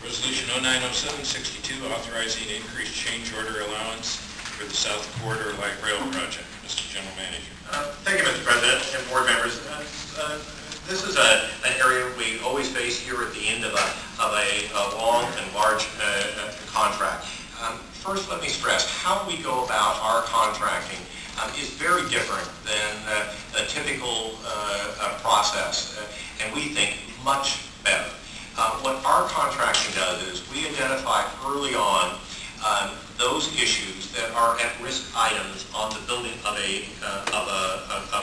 Resolution 090762, authorizing increased change order allowance for the South Corridor Light Rail project. Mr. General Manager. Thank you, Mr. President and board members. This is an area we always face here at the end of a long and large contract. First, let me stress, how we go about our contracting is very different than a typical process, and we think much better. What our contracting does is we identify early on those issues that are at-risk items on the building of a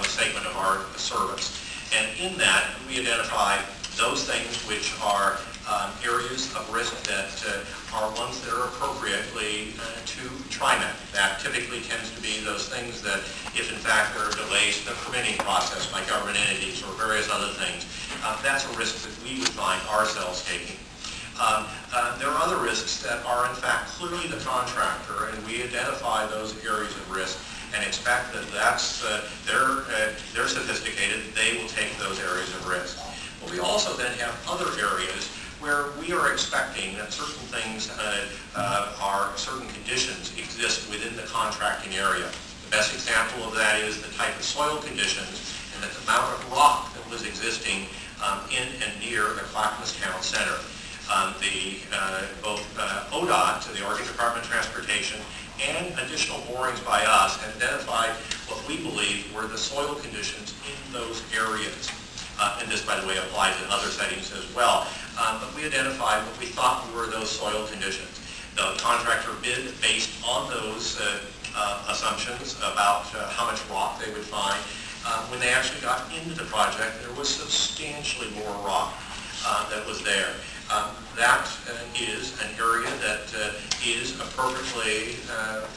segment of our service. And in that, we identify those things which are areas of risk that are ones that are appropriately to TriMet. That typically tends to be those things that, if in fact there are delays in the permitting process by government entities or various other things, that's a risk that we would find ourselves taking. There are other risks that are in fact clearly the contractor, and we identify those areas of risk and expect that they're sophisticated, they will take those areas of risk. But we also then have other areas where we are expecting that certain things certain conditions exist within the contracting area. The best example of that is the type of soil conditions and the amount of rock that was existing in and near the Clackamas Town Center. Both ODOT, the Oregon Department of Transportation, and additional borings by us have identified what we believe were the soil conditions in those areas. And this, by the way, applies in other settings as well. But we identified what we thought were those soil conditions. The contractor bid based on those assumptions about how much rock they would find. When they actually got into the project, there was substantially more rock that was there. That is an area that is appropriately,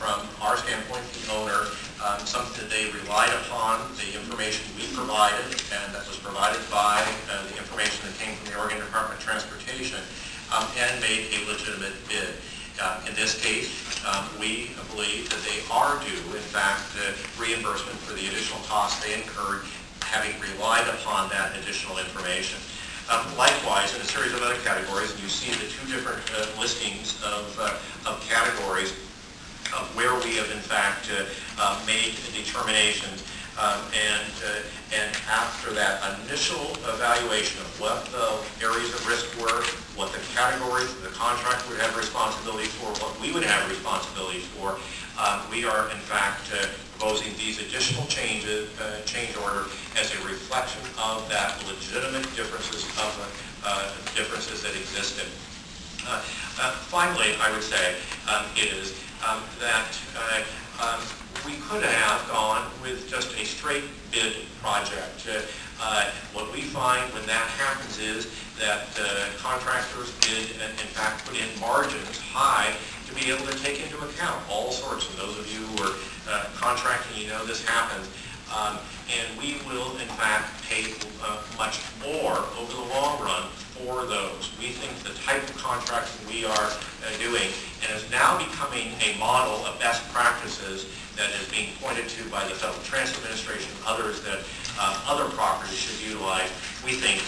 from our standpoint, the owner, something that they relied upon, the information we provided, and that was provided by the information that came from the Oregon Department of Transportation, and made a legitimate bid. In this case, we believe that they are due, in fact, reimbursement for the additional costs they incurred, having relied upon that additional information. Likewise, in a series of other categories, and you see the two different listings of categories where we have in fact made determinations, and after that initial evaluation of what the areas of risk were, what the categories the contractor would have responsibility for, what we would have responsibility for, we are in fact proposing these additional change order as a reflection of that legitimate differences that existed. Finally, I would say is that we could have gone with just a straight bid project. What we find when that happens is that contractors bid and in fact put in margins high to be able to take into account all sorts. And those of you who are contracting, you know this happens. And we will in fact pay much more over the long run for those. We think the type of contracting we are doing, and is now becoming a model of best practices that is being pointed to by the Federal Transit Administration and others that other properties should utilize, we think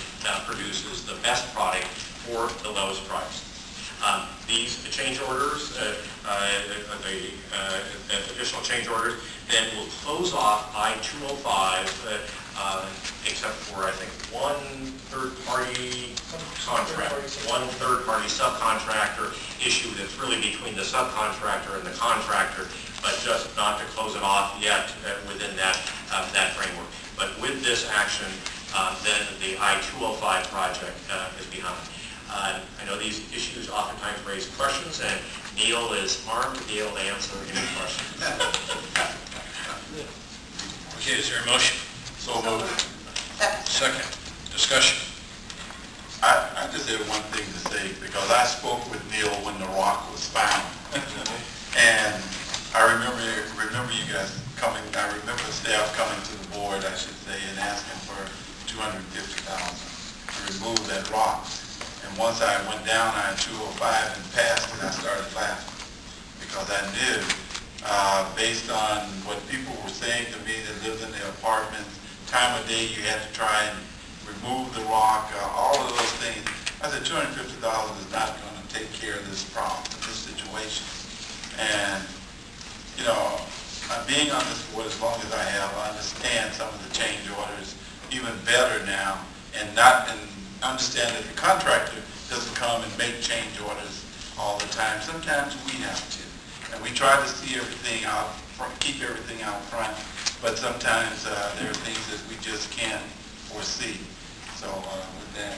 produces the best product for the lowest price. These change orders, the additional change orders, then will close off I-205, except for, I think, one third-party subcontractor issue that's really between the subcontractor and the contractor, but just not to close it off yet within that framework. But with this action, then the I-205 project is behind. I know these issues oftentimes raise questions, and Neil is armed to be able to answer any questions. Okay, is there a motion? So moved. Second. Discussion. I just have one thing to say, because I spoke with Neil when the rock was found. And I remember you guys coming, I remember staff coming to the board, I should say, and asking for $250,000 to remove that rock. And once I went down on 205 and passed it, I started laughing, because I knew, based on what people were saying to me that lived in their apartments, time of day you had to try and remove the rock, all of those things. I said $250 is not going to take care of this problem, this situation. And, you know, being on this board as long as I have, I understand some of the change orders even better now, and understand that the contractor doesn't come and make change orders all the time. Sometimes we have to. And we try to see everything out front, keep everything out front, but sometimes there are things that we just can't foresee. So with that.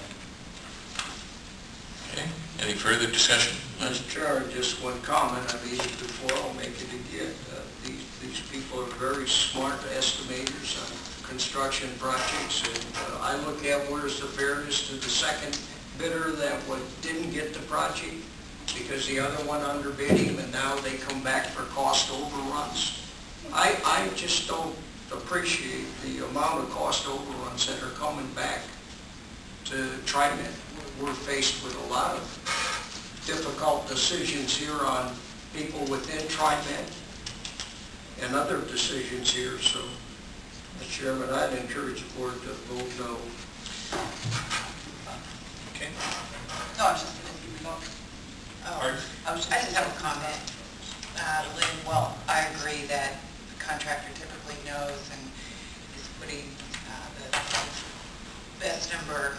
Okay, any further discussion? Mr. Chair, just one comment. I mean, before I'll make it again, these people are very smart estimators on construction projects, and I look at where's the fairness to the second bidder that didn't get the project because the other one underbid him, and now they come back for cost overruns. I just don't appreciate the amount of cost overruns that are coming back to TriMet. We're faced with a lot of difficult decisions here on people within TriMet and other decisions here. So, Mr. Chairman, I'd encourage the board to vote no. Okay. No, I'm just going to vote. I just have a comment. Lynn, well, I agree that the contractor typically knows and is putting the best number,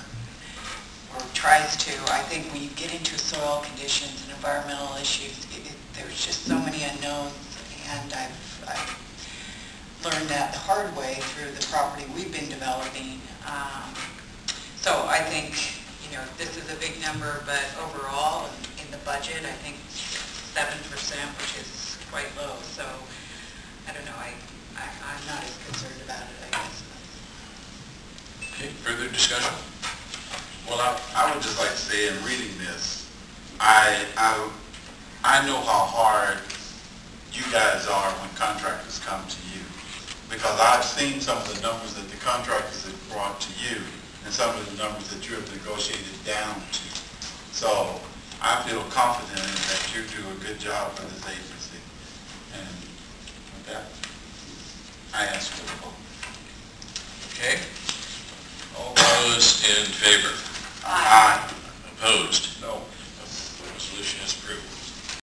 or tries to. I think when you get into soil conditions and environmental issues, there's just so many unknowns, and I've learned that the hard way through the property we've been developing. So I think, you know, this is a big number, but overall in the budget, I think 7%, which is quite low. So I don't know, I'm not as concerned about it, I guess. Okay, further discussion? Well, I would just like to say, in reading this, I know how hard you guys are when contractors come to you, because I've seen some of the numbers that the contractors have brought to you and some of the numbers that you have negotiated down to. So I feel confident that you do a good job for this agency. And with that, I ask for the vote. Okay. All those in favor? Aye. Opposed?